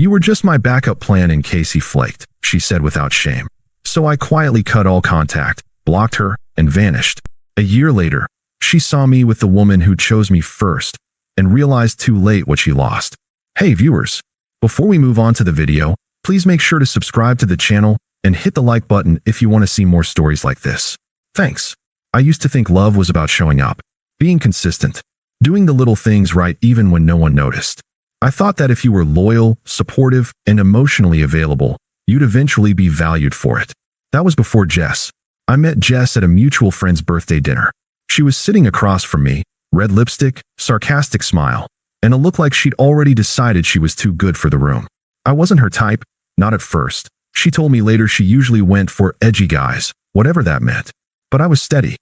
"You were just my backup plan in case he flaked," she said without shame. So I quietly cut all contact, blocked her, and vanished. A year later, she saw me with the woman who chose me first and realized too late what she lost. Hey viewers, before we move on to the video, please make sure to subscribe to the channel and hit the like button if you want to see more stories like this. Thanks. I used to think love was about showing up, being consistent, doing the little things right even when no one noticed. I thought that if you were loyal, supportive, and emotionally available, you'd eventually be valued for it. That was before Jess. I met Jess at a mutual friend's birthday dinner. She was sitting across from me, red lipstick, sarcastic smile, and a look like she'd already decided she was too good for the room. I wasn't her type, not at first. She told me later she usually went for edgy guys, whatever that meant. But I was steady.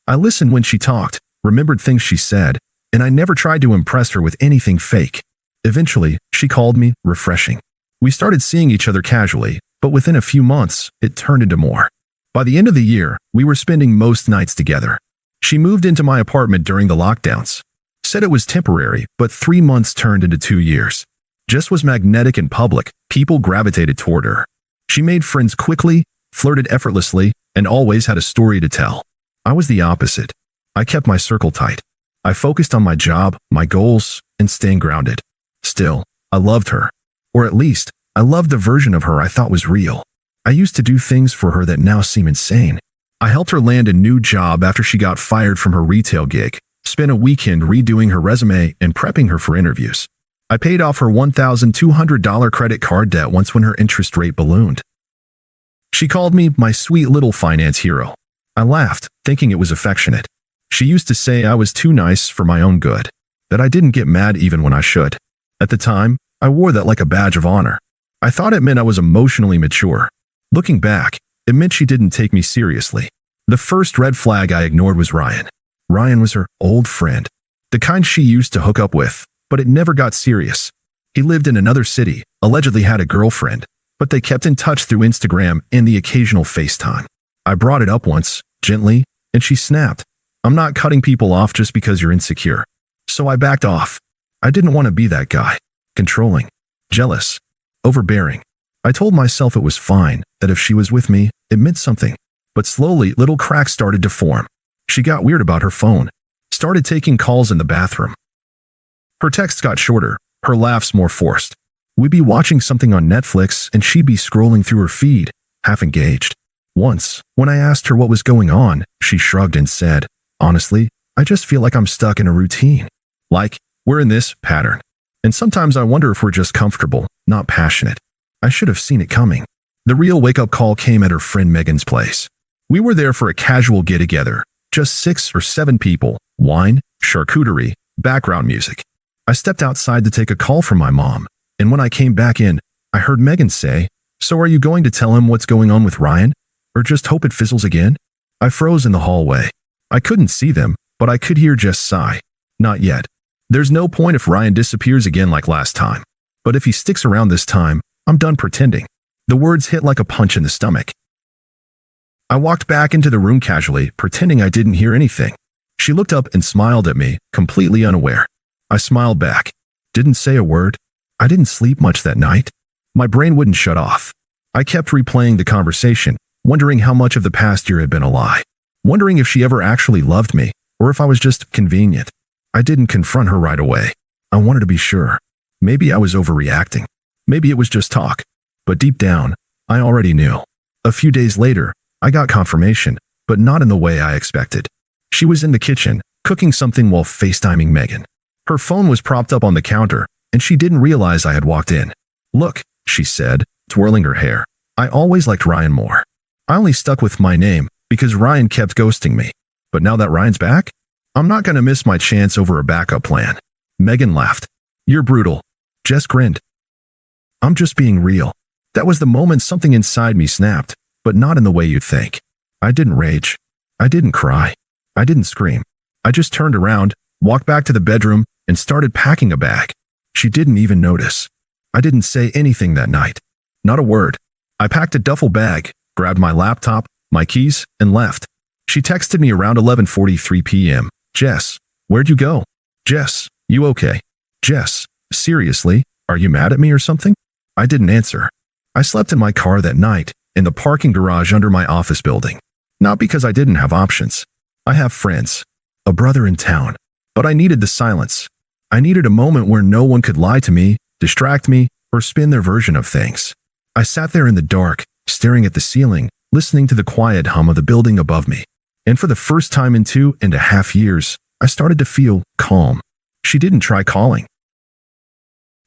I listened when she talked, remembered things she said, and I never tried to impress her with anything fake. Eventually, she called me, refreshing. We started seeing each other casually, but within a few months, it turned into more. By the end of the year, we were spending most nights together. She moved into my apartment during the lockdowns. Said it was temporary, but 3 months turned into 2 years. Jess was magnetic in public, people gravitated toward her. She made friends quickly, flirted effortlessly, and always had a story to tell. I was the opposite. I kept my circle tight. I focused on my job, my goals, and staying grounded. Still, I loved her. Or at least, I loved the version of her I thought was real. I used to do things for her that now seem insane. I helped her land a new job after she got fired from her retail gig, spent a weekend redoing her resume and prepping her for interviews. I paid off her $1,200 credit card debt once when her interest rate ballooned. She called me my sweet little finance hero. I laughed, thinking it was affectionate. She used to say I was too nice for my own good, that I didn't get mad even when I should. At the time, I wore that like a badge of honor. I thought it meant I was emotionally mature. Looking back, it meant she didn't take me seriously. The first red flag I ignored was Ryan. Ryan was her old friend, the kind she used to hook up with, but it never got serious. He lived in another city, allegedly had a girlfriend, but they kept in touch through Instagram and the occasional FaceTime. I brought it up once, gently, and she snapped. "I'm not cutting people off just because you're insecure." So I backed off. I didn't want to be that guy. Controlling, jealous, overbearing. I told myself it was fine, that if she was with me, it meant something. But slowly, little cracks started to form. She got weird about her phone, started taking calls in the bathroom. Her texts got shorter, her laughs more forced. We'd be watching something on Netflix and she'd be scrolling through her feed, half engaged. Once, when I asked her what was going on, she shrugged and said, "Honestly, I just feel like I'm stuck in a routine. Like, we're in this pattern. And sometimes I wonder if we're just comfortable, not passionate." I should have seen it coming. The real wake-up call came at her friend Megan's place. We were there for a casual get-together, just 6 or 7 people, wine, charcuterie, background music. I stepped outside to take a call from my mom, and when I came back in, I heard Megan say, "So are you going to tell him what's going on with Ryan? Or just hope it fizzles again?" I froze in the hallway. I couldn't see them, but I could hear Jess sigh. "Not yet. There's no point if Ryan disappears again like last time. But if he sticks around this time, I'm done pretending." The words hit like a punch in the stomach. I walked back into the room casually, pretending I didn't hear anything. She looked up and smiled at me, completely unaware. I smiled back. Didn't say a word. I didn't sleep much that night. My brain wouldn't shut off. I kept replaying the conversation, wondering how much of the past year had been a lie. Wondering if she ever actually loved me, or if I was just convenient. I didn't confront her right away. I wanted to be sure. Maybe I was overreacting. Maybe it was just talk. But deep down, I already knew. A few days later, I got confirmation, but not in the way I expected. She was in the kitchen, cooking something while FaceTiming Megan. Her phone was propped up on the counter, and she didn't realize I had walked in. "Look," she said, twirling her hair. "I always liked Ryan more. I only stuck with my name because Ryan kept ghosting me. But now that Ryan's back, I'm not going to miss my chance over a backup plan." Megan laughed. "You're brutal." Jess grinned. "I'm just being real." That was the moment something inside me snapped, but not in the way you'd think. I didn't rage. I didn't cry. I didn't scream. I just turned around, walked back to the bedroom, and started packing a bag. She didn't even notice. I didn't say anything that night. Not a word. I packed a duffel bag, grabbed my laptop, my keys, and left. She texted me around 11:43 p.m. "Jess, where'd you go? Jess, you okay? Jess, seriously, Are you mad at me or something? I didn't answer. I slept in my car that night, in the parking garage under my office building. Not because I didn't have options. I have friends, a brother in town. But I needed the silence. I needed a moment where no one could lie to me, distract me, or spin their version of things. I sat there in the dark, staring at the ceiling, listening to the quiet hum of the building above me. And for the first time in 2.5 years, I started to feel calm. She didn't try calling.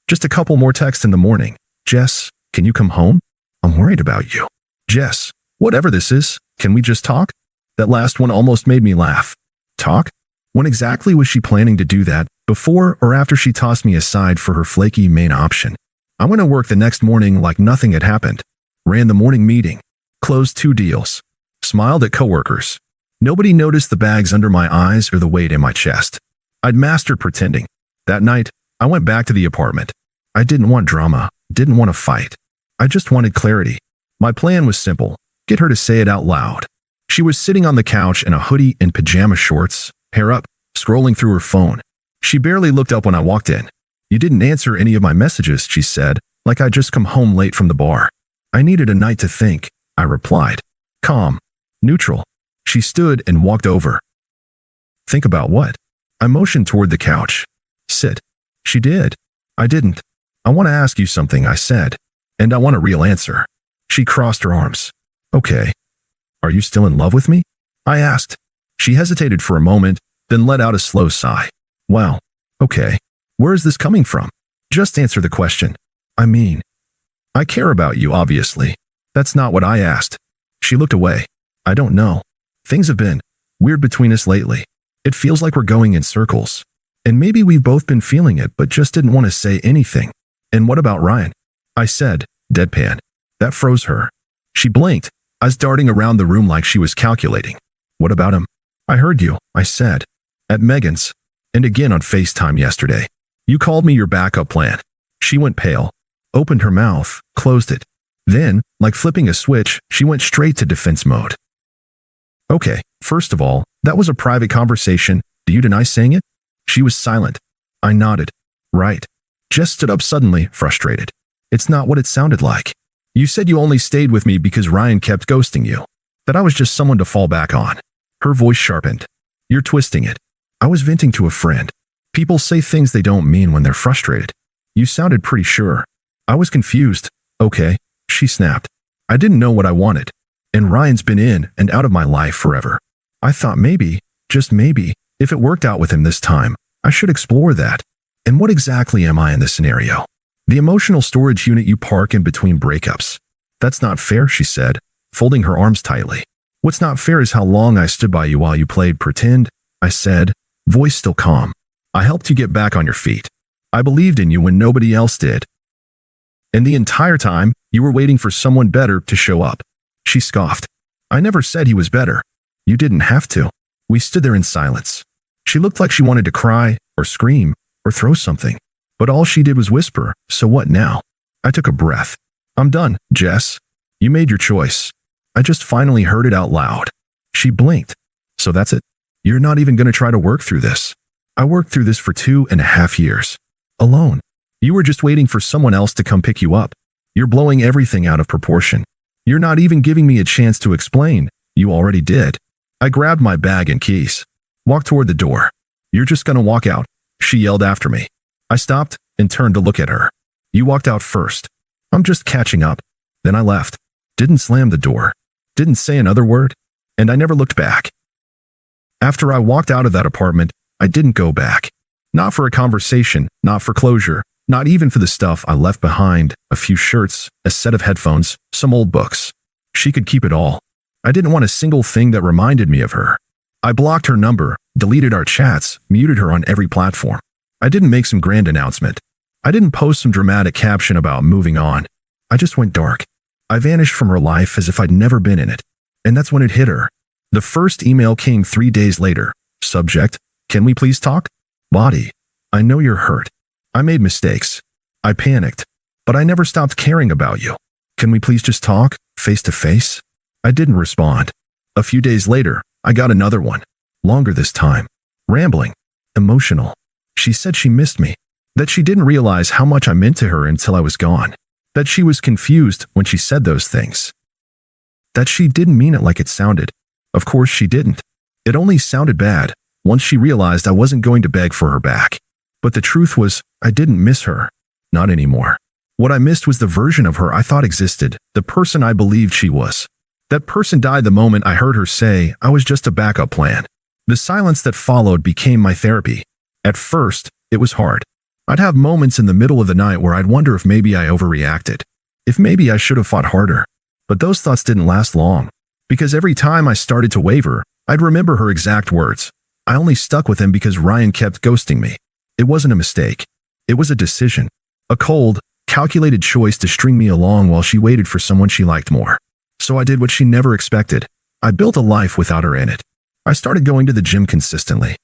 Just a couple more texts in the morning. Jess, can you come home? I'm worried about you. Jess, whatever this is, can we just talk? That last one almost made me laugh. Talk? When exactly was she planning to do that, before or after she tossed me aside for her flaky main option? I went to work the next morning like nothing had happened. Ran the morning meeting. Closed 2 deals. Smiled at coworkers. Nobody noticed the bags under my eyes or the weight in my chest. I'd mastered pretending. That night, I went back to the apartment. I didn't want drama, didn't want to fight. I just wanted clarity. My plan was simple. Get her to say it out loud. She was sitting on the couch in a hoodie and pajama shorts, hair up, scrolling through her phone. She barely looked up when I walked in. You didn't answer any of my messages, she said, like I'd just come home late from the bar. I needed a night to think, I replied. Calm. Neutral. She stood and walked over. Think about what? I motioned toward the couch. Sit. She did. I didn't. I want to ask you something, I said. And I want a real answer. She crossed her arms. Okay. Are you still in love with me? I asked. She hesitated for a moment, then let out a slow sigh. Well, okay. Where is this coming from? Just answer the question. I mean, I care about you, obviously. That's not what I asked. She looked away. I don't know. Things have been weird between us lately. It feels like we're going in circles. And maybe we've both been feeling it, but just didn't want to say anything. And what about Ryan? I said, deadpan. That froze her. She blinked, eyes darting around the room like she was calculating. What about him? I heard you, I said. At Megan's. And again on FaceTime yesterday. You called me your backup plan. She went pale, opened her mouth, closed it. Then, like flipping a switch, she went straight to defense mode. Okay, first of all, that was a private conversation. Do you deny saying it? She was silent. I nodded. Right. Jess stood up suddenly, frustrated. It's not what it sounded like. You said you only stayed with me because Ryan kept ghosting you. That I was just someone to fall back on. Her voice sharpened. You're twisting it. I was venting to a friend. People say things they don't mean when they're frustrated. You sounded pretty sure. I was confused. Okay, she snapped. I didn't know what I wanted. And Ryan's been in and out of my life forever. I thought maybe, just maybe, if it worked out with him this time, I should explore that. And what exactly am I in this scenario? The emotional storage unit you park in between breakups. That's not fair, she said, folding her arms tightly. What's not fair is how long I stood by you while you played pretend, I said, voice still calm. I helped you get back on your feet. I believed in you when nobody else did. And the entire time, you were waiting for someone better to show up. She scoffed. I never said he was better. You didn't have to. We stood there in silence. She looked like she wanted to cry, or scream, or throw something. But all she did was whisper, so what now? I took a breath. I'm done, Jess. You made your choice. I just finally heard it out loud. She blinked. So that's it? You're not even going to try to work through this? I worked through this for 2.5 years. Alone. You were just waiting for someone else to come pick you up. You're blowing everything out of proportion. You're not even giving me a chance to explain. You already did. I grabbed my bag and keys. Walked toward the door. You're just going to walk out, she yelled after me. I stopped and turned to look at her. You walked out first. I'm just catching up. Then I left. Didn't slam the door. Didn't say another word. And I never looked back. After I walked out of that apartment, I didn't go back. Not for a conversation, not for closure, not even for the stuff I left behind, a few shirts, a set of headphones, some old books. She could keep it all. I didn't want a single thing that reminded me of her. I blocked her number, deleted our chats, muted her on every platform. I didn't make some grand announcement. I didn't post some dramatic caption about moving on. I just went dark. I vanished from her life as if I'd never been in it. And that's when it hit her. The first email came 3 days later. Subject, can we please talk? Body, I know you're hurt. I made mistakes. I panicked. But I never stopped caring about you. Can we please just talk, face to face? I didn't respond. A few days later, I got another one. Longer this time. Rambling. Emotional. She said she missed me. That she didn't realize how much I meant to her until I was gone. That she was confused when she said those things. That she didn't mean it like it sounded. Of course she didn't. It only sounded bad once she realized I wasn't going to beg for her back. But the truth was, I didn't miss her. Not anymore. What I missed was the version of her I thought existed, the person I believed she was. That person died the moment I heard her say I was just a backup plan. The silence that followed became my therapy. At first, it was hard. I'd have moments in the middle of the night where I'd wonder if maybe I overreacted. If maybe I should have fought harder. But those thoughts didn't last long. Because every time I started to waver, I'd remember her exact words. I only stuck with him because Ryan kept ghosting me. It wasn't a mistake. It was a decision. A cold, calculated choice to string me along while she waited for someone she liked more. So I did what she never expected. I built a life without her in it. I started going to the gym consistently.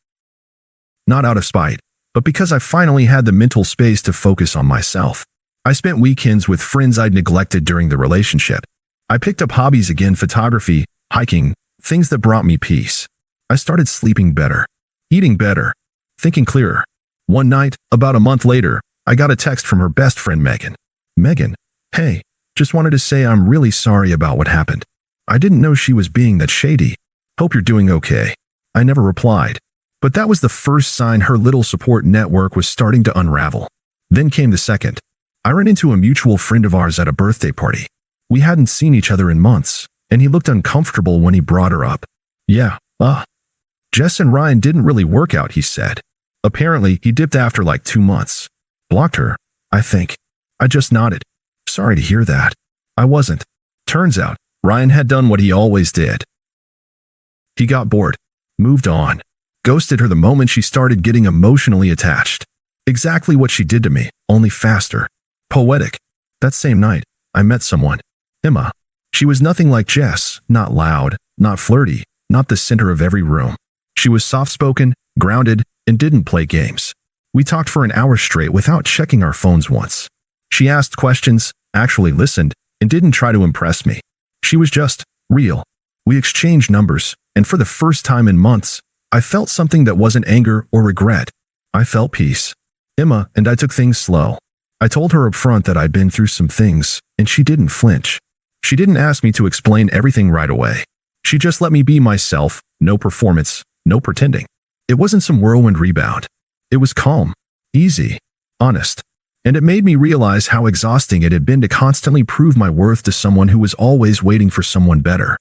Not out of spite, but because I finally had the mental space to focus on myself. I spent weekends with friends I'd neglected during the relationship. I picked up hobbies again, photography, hiking, things that brought me peace. I started sleeping better, eating better, thinking clearer. One night, about a month later, I got a text from her best friend Megan. Megan, hey, just wanted to say I'm really sorry about what happened. I didn't know she was being that shady. Hope you're doing okay. I never replied. But that was the first sign her little support network was starting to unravel. Then came the second. I ran into a mutual friend of ours at a birthday party. We hadn't seen each other in months, and he looked uncomfortable when he brought her up. Yeah, Jess and Ryan didn't really work out, he said. Apparently, he dipped after like 2 months. Blocked her, I think. I just nodded. Sorry to hear that. I wasn't. Turns out, Ryan had done what he always did. He got bored, moved on, ghosted her the moment she started getting emotionally attached. Exactly what she did to me, only faster. Poetic. That same night, I met someone. Emma. She was nothing like Jess, not loud, not flirty, not the center of every room. She was soft-spoken, grounded, and didn't play games. We talked for an hour straight without checking our phones once. She asked questions, actually listened, and didn't try to impress me. She was just real. We exchanged numbers, and for the first time in months, I felt something that wasn't anger or regret. I felt peace. Emma and I took things slow. I told her up front that I'd been through some things, and she didn't flinch. She didn't ask me to explain everything right away. She just let me be myself, no performance, no pretending. It wasn't some whirlwind rebound. It was calm, easy, honest. And it made me realize how exhausting it had been to constantly prove my worth to someone who was always waiting for someone better.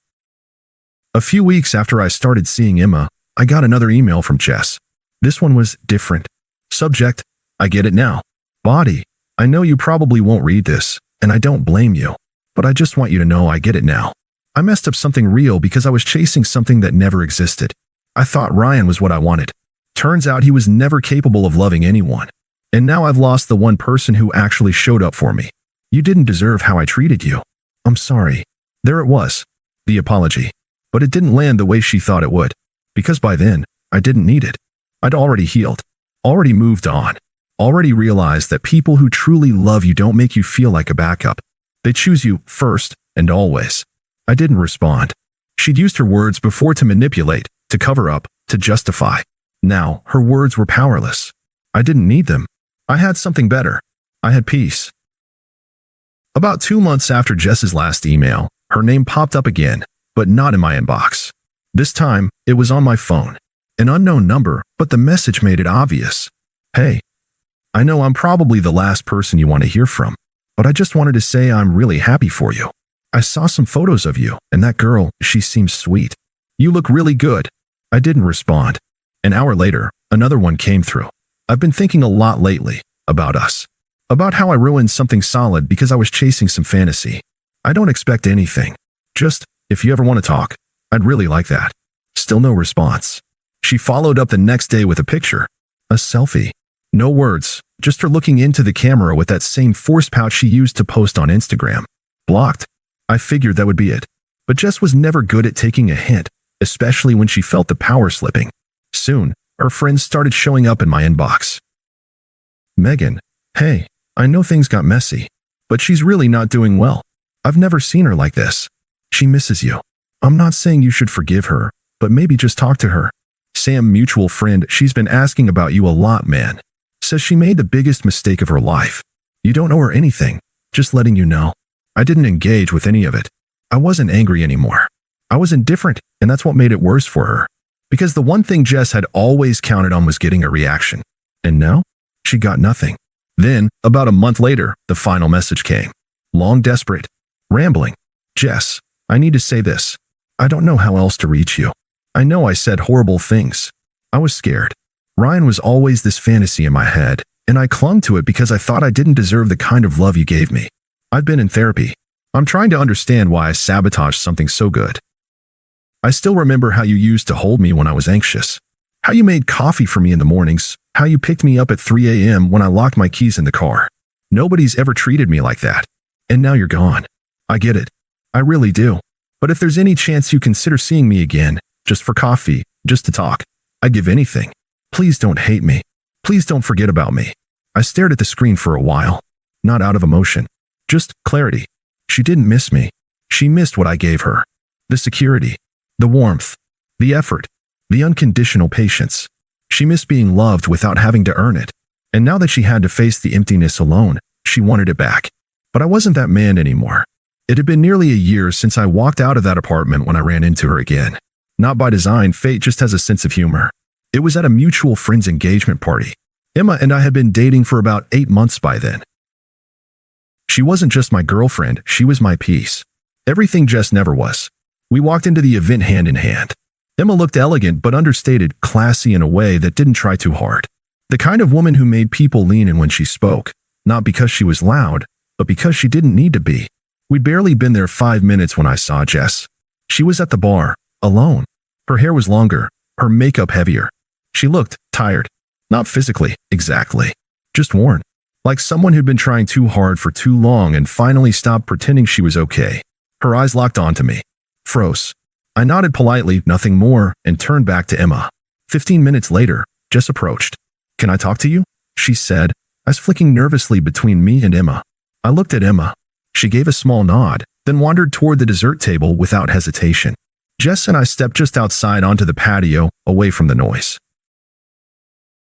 A few weeks after I started seeing Emma, I got another email from Jess. This one was different. Subject, I get it now. Body, I know you probably won't read this, and I don't blame you. But I just want you to know I get it now. I messed up something real because I was chasing something that never existed. I thought Ryan was what I wanted. Turns out he was never capable of loving anyone. And now I've lost the one person who actually showed up for me. You didn't deserve how I treated you. I'm sorry. There it was. The apology. But it didn't land the way she thought it would. Because by then, I didn't need it. I'd already healed. Already moved on. Already realized that people who truly love you don't make you feel like a backup. They choose you first and always. I didn't respond. She'd used her words before to manipulate, to cover up, to justify. Now, her words were powerless. I didn't need them. I had something better. I had peace. About 2 months after Jess's last email, her name popped up again, but not in my inbox. This time, it was on my phone. An unknown number, but the message made it obvious. Hey, I know I'm probably the last person you want to hear from, but I just wanted to say I'm really happy for you. I saw some photos of you, and that girl, she seems sweet. You look really good. I didn't respond. An hour later, another one came through. I've been thinking a lot lately about us. About how I ruined something solid because I was chasing some fantasy. I don't expect anything. Just, if you ever want to talk, I'd really like that. Still no response. She followed up the next day with a picture. A selfie. No words, just her looking into the camera with that same force pouch she used to post on Instagram. Blocked. I figured that would be it. But Jess was never good at taking a hint, especially when she felt the power slipping. Soon, her friends started showing up in my inbox. Megan, hey, I know things got messy, but she's really not doing well. I've never seen her like this. She misses you. I'm not saying you should forgive her, but maybe just talk to her. Sam, mutual friend, she's been asking about you a lot, man. Says she made the biggest mistake of her life. You don't owe her anything, just letting you know. I didn't engage with any of it. I wasn't angry anymore. I was indifferent, and that's what made it worse for her. Because the one thing Jess had always counted on was getting a reaction. And now, she got nothing. Then, about a month later, the final message came. Long, desperate, rambling. Jess, I need to say this. I don't know how else to reach you. I know I said horrible things. I was scared. Ryan was always this fantasy in my head, and I clung to it because I thought I didn't deserve the kind of love you gave me. I've been in therapy. I'm trying to understand why I sabotaged something so good. I still remember how you used to hold me when I was anxious. How you made coffee for me in the mornings. How you picked me up at 3 a.m. when I locked my keys in the car. Nobody's ever treated me like that. And now you're gone. I get it. I really do. But if there's any chance you consider seeing me again, just for coffee, just to talk, I'd give anything. Please don't hate me. Please don't forget about me. I stared at the screen for a while. Not out of emotion. Just clarity. She didn't miss me. She missed what I gave her. The security. The warmth. The effort. The unconditional patience. She missed being loved without having to earn it. And now that she had to face the emptiness alone, she wanted it back. But I wasn't that man anymore. It had been nearly a year since I walked out of that apartment when I ran into her again. Not by design, fate just has a sense of humor. It was at a mutual friend's engagement party. Emma and I had been dating for about 8 months by then. She wasn't just my girlfriend, she was my peace. Everything Jess never was. We walked into the event hand in hand. Emma looked elegant but understated, classy in a way that didn't try too hard. The kind of woman who made people lean in when she spoke, not because she was loud, but because she didn't need to be. We'd barely been there 5 minutes when I saw Jess. She was at the bar, alone. Her hair was longer, her makeup heavier. She looked tired. Not physically, exactly. Just worn. Like someone who'd been trying too hard for too long and finally stopped pretending she was okay. Her eyes locked onto me. Froze. I nodded politely, nothing more, and turned back to Emma. 15 minutes later, Jess approached. Can I talk to you? She said, eyes flicking nervously between me and Emma. I looked at Emma. She gave a small nod, then wandered toward the dessert table without hesitation. Jess and I stepped just outside onto the patio, away from the noise.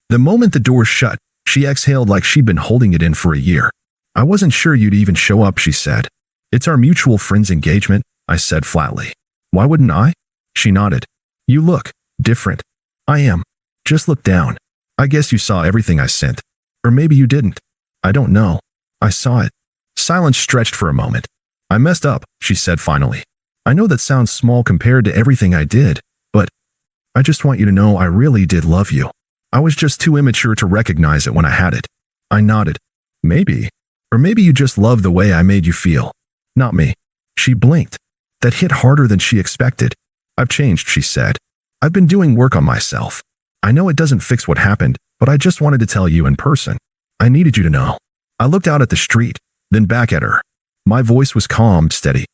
The moment the door shut, she exhaled like she'd been holding it in for a year. I wasn't sure you'd even show up, she said. It's our mutual friend's engagement, I said flatly. Why wouldn't I? She nodded. You look different. I am. Just look down. I guess you saw everything I sent. Or maybe you didn't. I don't know. I saw it. Silence stretched for a moment. I messed up, she said finally. I know that sounds small compared to everything I did, but I just want you to know I really did love you. I was just too immature to recognize it when I had it. I nodded. Maybe. Or maybe you just loved the way I made you feel. Not me. She blinked. That hit harder than she expected. I've changed, she said. I've been doing work on myself. I know it doesn't fix what happened, but I just wanted to tell you in person. I needed you to know. I looked out at the street, then back at her. My voice was calm, steady.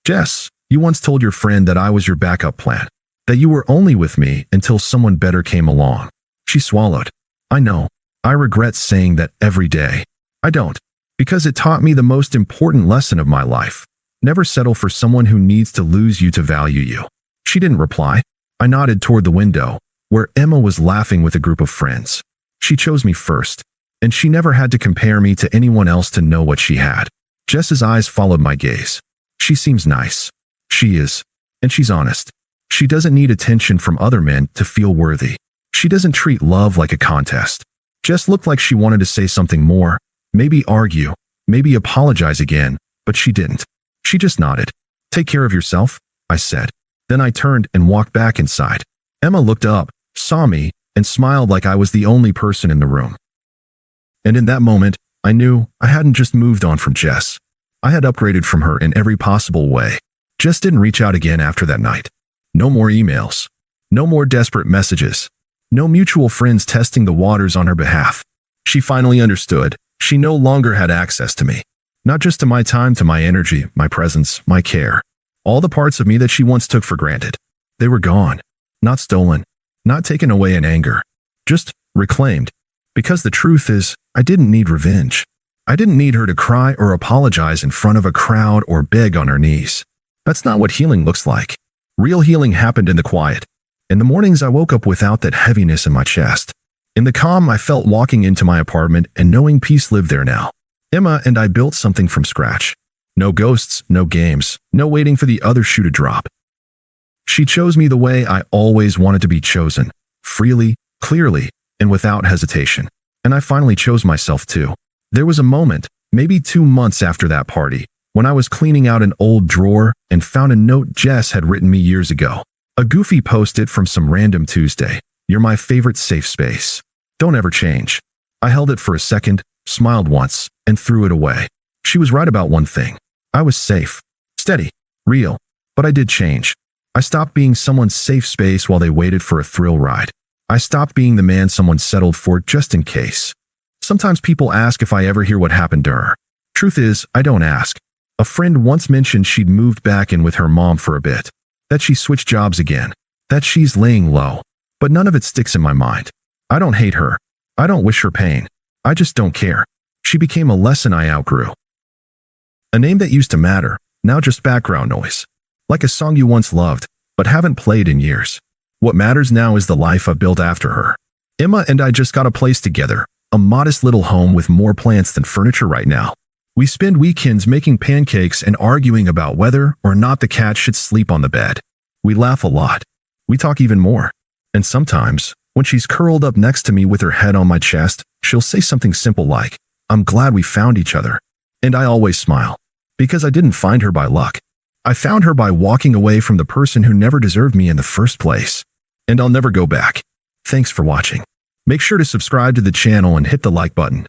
Jess, you once told your friend that I was your backup plan, that you were only with me until someone better came along. She swallowed. I know. I regret saying that every day. I don't. Because it taught me the most important lesson of my life. Never settle for someone who needs to lose you to value you. She didn't reply. I nodded toward the window, where Emma was laughing with a group of friends. She chose me first, and she never had to compare me to anyone else to know what she had. Jess's eyes followed my gaze. She seems nice. She is. And she's honest. She doesn't need attention from other men to feel worthy. She doesn't treat love like a contest. Jess looked like she wanted to say something more, maybe argue, maybe apologize again, but she didn't. She just nodded. Take care of yourself, I said. Then I turned and walked back inside. Emma looked up, saw me, and smiled like I was the only person in the room. And in that moment, I knew I hadn't just moved on from Jess. I had upgraded from her in every possible way. Jess didn't reach out again after that night. No more emails. No more desperate messages. No mutual friends testing the waters on her behalf. She finally understood. She no longer had access to me. Not just to my time, to my energy, my presence, my care. All the parts of me that she once took for granted. They were gone. Not stolen. Not taken away in anger. Just reclaimed. Because the truth is, I didn't need revenge. I didn't need her to cry or apologize in front of a crowd or beg on her knees. That's not what healing looks like. Real healing happened in the quiet. In the mornings I woke up without that heaviness in my chest. In the calm, I felt walking into my apartment and knowing peace lived there now. Emma and I built something from scratch. No ghosts, no games, no waiting for the other shoe to drop. She chose me the way I always wanted to be chosen, freely, clearly, and without hesitation. And I finally chose myself too. There was a moment, maybe 2 months after that party, when I was cleaning out an old drawer and found a note Jess had written me years ago. A goofy post-it from some random Tuesday. "You're my favorite safe space. Don't ever change." I held it for a second, smiled once, and threw it away. She was right about one thing. I was safe, steady, real, but I did change. I stopped being someone's safe space while they waited for a thrill ride. I stopped being the man someone settled for just in case. Sometimes people ask if I ever hear what happened to her. Truth is, I don't ask. A friend once mentioned she'd moved back in with her mom for a bit, that she switched jobs again, that she's laying low, but none of it sticks in my mind. I don't hate her. I don't wish her pain. I just don't care. She became a lesson I outgrew. A name that used to matter, now just background noise. Like a song you once loved, but haven't played in years. What matters now is the life I've built after her. Emma and I just got a place together, a modest little home with more plants than furniture right now. We spend weekends making pancakes and arguing about whether or not the cat should sleep on the bed. We laugh a lot. We talk even more. And sometimes, when she's curled up next to me with her head on my chest, she'll say something simple like, "I'm glad we found each other." And I always smile. Because I didn't find her by luck. I found her by walking away from the person who never deserved me in the first place. And I'll never go back. Thanks for watching. Make sure to subscribe to the channel and hit the like button.